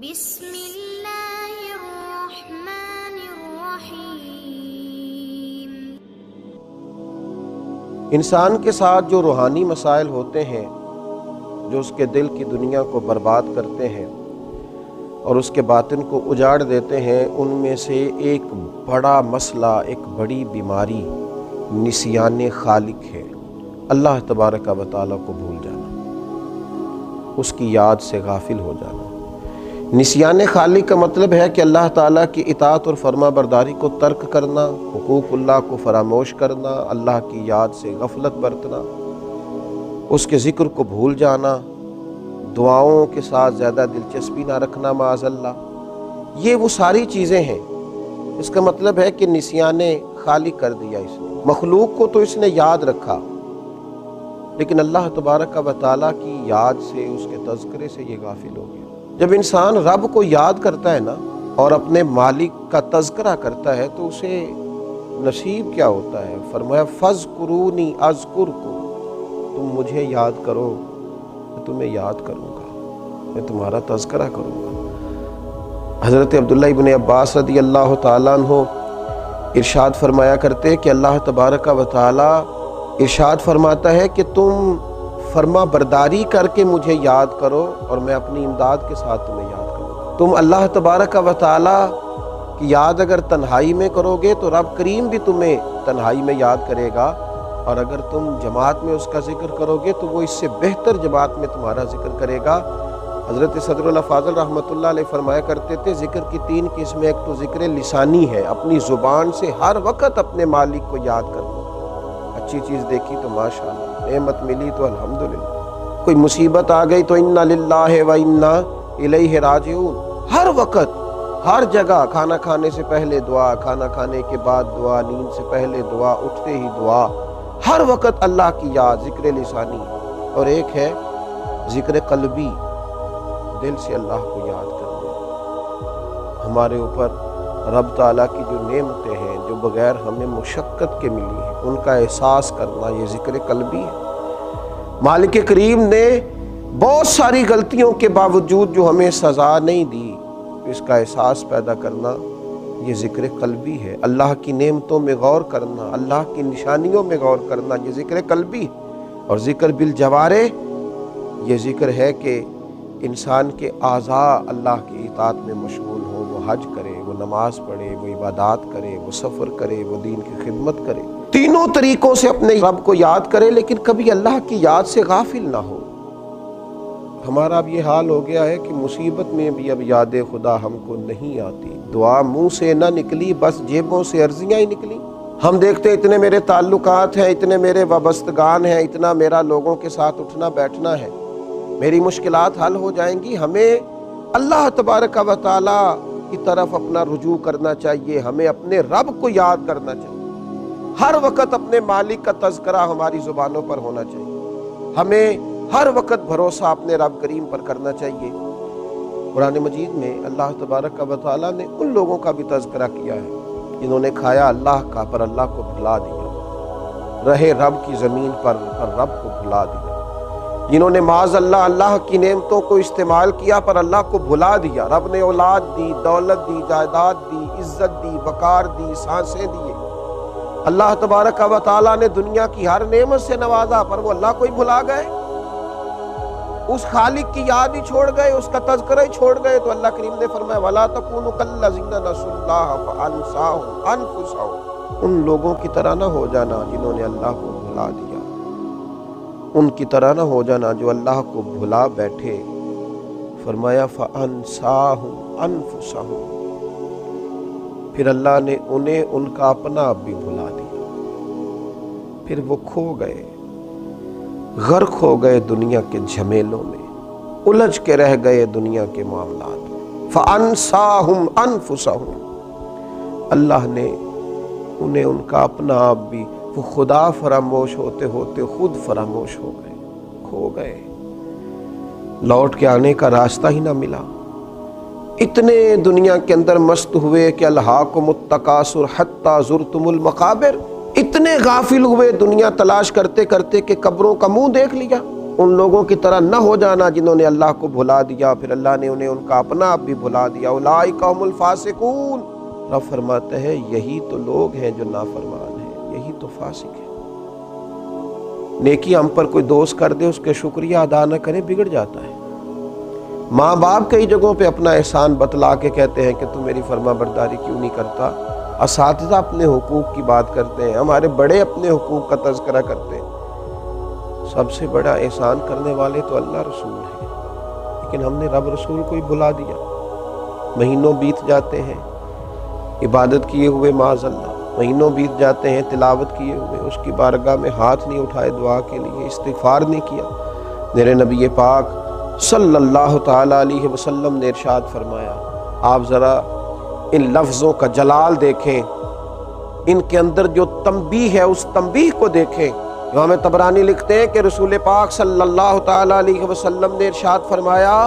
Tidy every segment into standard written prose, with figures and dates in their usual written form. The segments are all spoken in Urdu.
بسم اللہ الرحمن الرحیم۔ انسان کے ساتھ جو روحانی مسائل ہوتے ہیں جو اس کے دل کی دنیا کو برباد کرتے ہیں اور اس کے باطن کو اجاڑ دیتے ہیں، ان میں سے ایک بڑا مسئلہ، ایک بڑی بیماری نسیان خالق ہے۔ اللہ تبارک و تعالیٰ کو بھول جانا، اس کی یاد سے غافل ہو جانا۔ نسیان خالق کا مطلب ہے کہ اللہ تعالیٰ کی اطاعت اور فرما برداری کو ترک کرنا، حقوق اللہ کو فراموش کرنا، اللہ کی یاد سے غفلت برتنا، اس کے ذکر کو بھول جانا، دعاؤں کے ساتھ زیادہ دلچسپی نہ رکھنا معاذ اللہ۔ یہ وہ ساری چیزیں ہیں۔ اس کا مطلب ہے کہ نسیان خالق کر دیا اس نے۔ مخلوق کو تو اس نے یاد رکھا، لیکن اللہ تبارک و تعالیٰ کی یاد سے، اس کے تذکرے سے یہ غافل ہو گیا۔ جب انسان رب کو یاد کرتا ہے نا اور اپنے مالک کا تذکرہ کرتا ہے تو اسے نصیب کیا ہوتا ہے؟ فرمایا فَاذْكُرُونِي أَذْكُرْكُمْ، تم مجھے یاد کرو میں تمہیں یاد کروں گا، میں تمہارا تذکرہ کروں گا۔ حضرت عبداللہ ابن عباس رضی اللہ تعالیٰ عنہ ارشاد فرمایا کرتے کہ اللہ تبارک و تعالیٰ ارشاد فرماتا ہے کہ تم فرما برداری کر کے مجھے یاد کرو اور میں اپنی امداد کے ساتھ تمہیں یاد کروں گا۔ تم اللہ تبارک و تعالیٰ کی یاد اگر تنہائی میں کرو گے تو رب کریم بھی تمہیں تنہائی میں یاد کرے گا، اور اگر تم جماعت میں اس کا ذکر کرو گے تو وہ اس سے بہتر جماعت میں تمہارا ذکر کرے گا۔ حضرت صدر الافاضل رحمۃ اللہ علیہ فرمایا کرتے تھے ذکر کی 3 قسمیں، ایک تو ذکر لسانی ہے، اپنی زبان سے ہر وقت اپنے مالک کو یاد کرنا۔ اچھی چیز دیکھی تو ماشاءاللہ، نعمت ملی تو الحمدللہ، کوئی مصیبت آ گئی تو انا للہ و انا الیہ راجعون۔ ہر وقت ہر جگہ، کھانا کھانے سے پہلے دعا، کھانا کھانے کے بعد دعا، نیند سے پہلے دعا، اٹھتے ہی دعا، ہر وقت اللہ کی یاد، ذکر لسانی۔ اور ایک ہے ذکر قلبی، دل سے اللہ کو یاد کرنا۔ ہمارے اوپر رب تعالیٰ کی جو نعمتیں ہیں جو بغیر ہمیں مشقت کے ملی ہیں، ان کا احساس کرنا، یہ ذکر قلبی ہے۔ مالک کریم نے بہت ساری غلطیوں کے باوجود جو ہمیں سزا نہیں دی، اس کا احساس پیدا کرنا یہ ذکر قلبی ہے۔ اللہ کی نعمتوں میں غور کرنا، اللہ کی نشانیوں میں غور کرنا، یہ ذکر قلبی ہے۔ اور ذکر بالجوارح، یہ ذکر ہے کہ انسان کے اعضاء اللہ کی اطاعت میں مشغول ہوں، وہ حج کرے، وہ نماز پڑھے، وہ عبادات کرے، وہ سفر کرے، وہ دین کی خدمت کرے، تینوں طریقوں سے اپنے رب کو یاد کرے، لیکن کبھی اللہ کی یاد سے غافل نہ ہو۔ ہمارا اب یہ حال ہو گیا ہے کہ مصیبت میں بھی اب یاد خدا ہم کو نہیں آتی، دعا منہ سے نہ نکلی، بس جیبوں سے عرضیاں ہی نکلی۔ ہم دیکھتے ہیں اتنے میرے تعلقات ہیں، اتنے میرے وابستگان ہیں، اتنا میرا لوگوں کے ساتھ اٹھنا بیٹھنا ہے، میری مشکلات حل ہو جائیں گی۔ ہمیں اللہ تبارک و تعالیٰ کی طرف اپنا رجوع کرنا چاہیے، ہمیں اپنے رب کو یاد کرنا چاہیے، ہر وقت اپنے مالک کا تذکرہ ہماری زبانوں پر ہونا چاہیے، ہمیں ہر وقت بھروسہ اپنے رب کریم پر کرنا چاہیے۔ قرآن مجید میں اللہ تبارک و تعالیٰ نے ان لوگوں کا بھی تذکرہ کیا ہے جنہوں نے کھایا اللہ کا پر اللہ کو بھلا دیا، رہے رب کی زمین پر رب کو بھلا دیا، جنہوں نے معاذ اللہ اللہ کی نعمتوں کو استعمال کیا پر اللہ کو بھلا دیا۔ رب نے اولاد دی، دولت دی، جائیداد دی، عزت دی، وقار دی، سانسیں دیے۔ اللہ تبارک و تعالیٰ نے دنیا کی ہر نعمت سے نوازا پر وہ اللہ کو ہی بھلا گئے، اس خالق کی یاد ہی چھوڑ گئے، اس کا تذکرہ ہی چھوڑ گئے۔ تو اللہ کریم نے فرمایا وَلَا تَكُونُوا كَالَّذِينَ نَسُوا اللَّهَ فَأَنسَاهُمْ أَنفُسَهُمْ، ان لوگوں کی طرح نہ ہو جانا جنہوں نے اللہ کو بھلا دیا، ان کی طرح نہ ہو جانا جو اللہ کو بھلا بیٹھے۔ فرمایا فَأَنسَاهُمْ أَنفُسَهُمْ، پھر اللہ نے انہیں ان کا اپنا آپ بھی بھلا دیا، پھر وہ کھو گئے، غرق ہو گئے دنیا کے جھمیلوں میں، الجھ کے رہ گئے دنیا کے معاملات میں۔ فَأَنسَاهُمْ أَنفُسَهُمْ، اللہ نے انہیں ان کا اپنا آپ بھی، وہ خدا فراموش ہوتے ہوتے خود فراموش ہو گئے، کھو گئے، لوٹ کے آنے کا راستہ ہی نہ ملا۔ اتنے دنیا کے اندر مست ہوئے کہ الہاکم التکاثر حتی زرتم المقابر، اتنے غافل ہوئے دنیا تلاش کرتے کرتے کہ قبروں کا منہ دیکھ لیا۔ ان لوگوں کی طرح نہ ہو جانا جنہوں نے اللہ کو بھلا دیا، پھر اللہ نے انہیں ان کا اپنا آپ بھی بھلا دیا۔ اولئک هم الفاسقون، رب فرماتے ہیں یہی تو لوگ ہیں جو نافرمان ہیں، یہی تو فاسق ہیں۔ نیکی ہم پر کوئی دوست کر دے، اس کے شکریہ ادا نہ کرے، بگڑ جاتا ہے۔ ماں باپ کئی جگہوں پہ اپنا احسان بتلا کے کہتے ہیں کہ تم میری فرما برداری کیوں نہیں کرتا۔ اساتذہ اپنے حقوق کی بات کرتے ہیں، ہمارے بڑے اپنے حقوق کا تذکرہ کرتے ہیں۔ سب سے بڑا احسان کرنے والے تو اللہ رسول ہیں، لیکن ہم نے رب رسول کو ہی بھلا دیا۔ مہینوں بیت جاتے ہیں عبادت کیے ہوئے، معاذ اللہ مہینوں بیت جاتے ہیں تلاوت کیے ہوئے، اس کی بارگاہ میں ہاتھ نہیں اٹھائے دعا کے لیے، استغفار نہیں کیا۔ میرے نبی پاک صلی اللہ تعالی علیہ وسلم نے ارشاد فرمایا، آپ ذرا ان لفظوں کا جلال دیکھیں، ان کے اندر جو تنبیہ ہے اس تنبیہ کو دیکھیں۔ امام طبرانی لکھتے ہیں کہ رسول پاک صلی اللہ تعالی علیہ وسلم نے ارشاد فرمایا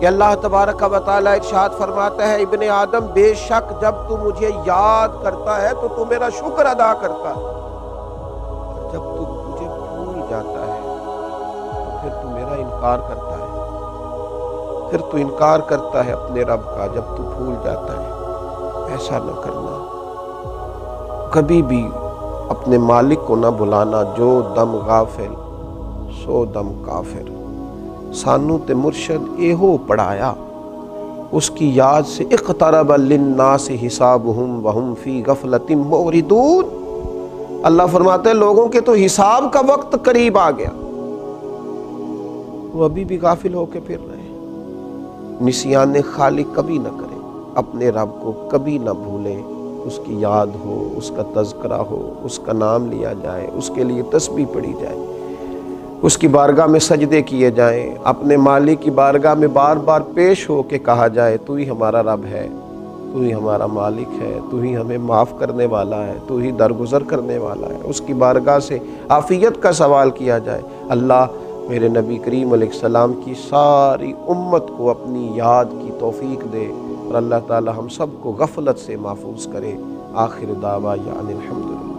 کہ اللہ تبارک و تعالی ارشاد فرماتا ہے، ابن آدم بے شک جب تو مجھے یاد کرتا ہے تو میرا شکر ادا کرتا ہے، اور جب تو مجھے بھول جاتا ہے تو پھر تو میرا انکار کرتا ہے، پھر تو انکار کرتا ہے اپنے رب کا جب تو بھول جاتا ہے۔ ایسا نہ کرنا، کبھی بھی اپنے مالک کو نہ بلانا، جو دم غافل سو دم کافر۔ سانو تے مرشد ایہو پڑھایا، اس کی یاد سے اقترب للناس حسابہم وہم فی غفلۃ معرضون۔ اللہ فرماتے ہیں لوگوں کے تو حساب کا وقت قریب آ گیا، وہ ابھی بھی غافل ہو کے پھر رہے ہیں۔ نسیان خالق کبھی نہ کریں، اپنے رب کو کبھی نہ بھولیں، اس کی یاد ہو، اس کا تذکرہ ہو، اس کا نام لیا جائے، اس کے لیے تسبیح پڑھی جائے، اس کی بارگاہ میں سجدے کیے جائیں، اپنے مالک کی بارگاہ میں بار بار پیش ہو کے کہا جائے تو ہی ہمارا رب ہے، تو ہی ہمارا مالک ہے، تو ہی ہمیں معاف کرنے والا ہے، تو ہی درگزر کرنے والا ہے۔ اس کی بارگاہ سے عافیت کا سوال کیا جائے۔ اللہ میرے نبی کریم علیہ السلام کی ساری امت کو اپنی یاد کی توفیق دے، اور اللہ تعالی ہم سب کو غفلت سے محفوظ کرے۔ آخر دعوانا الحمدللہ۔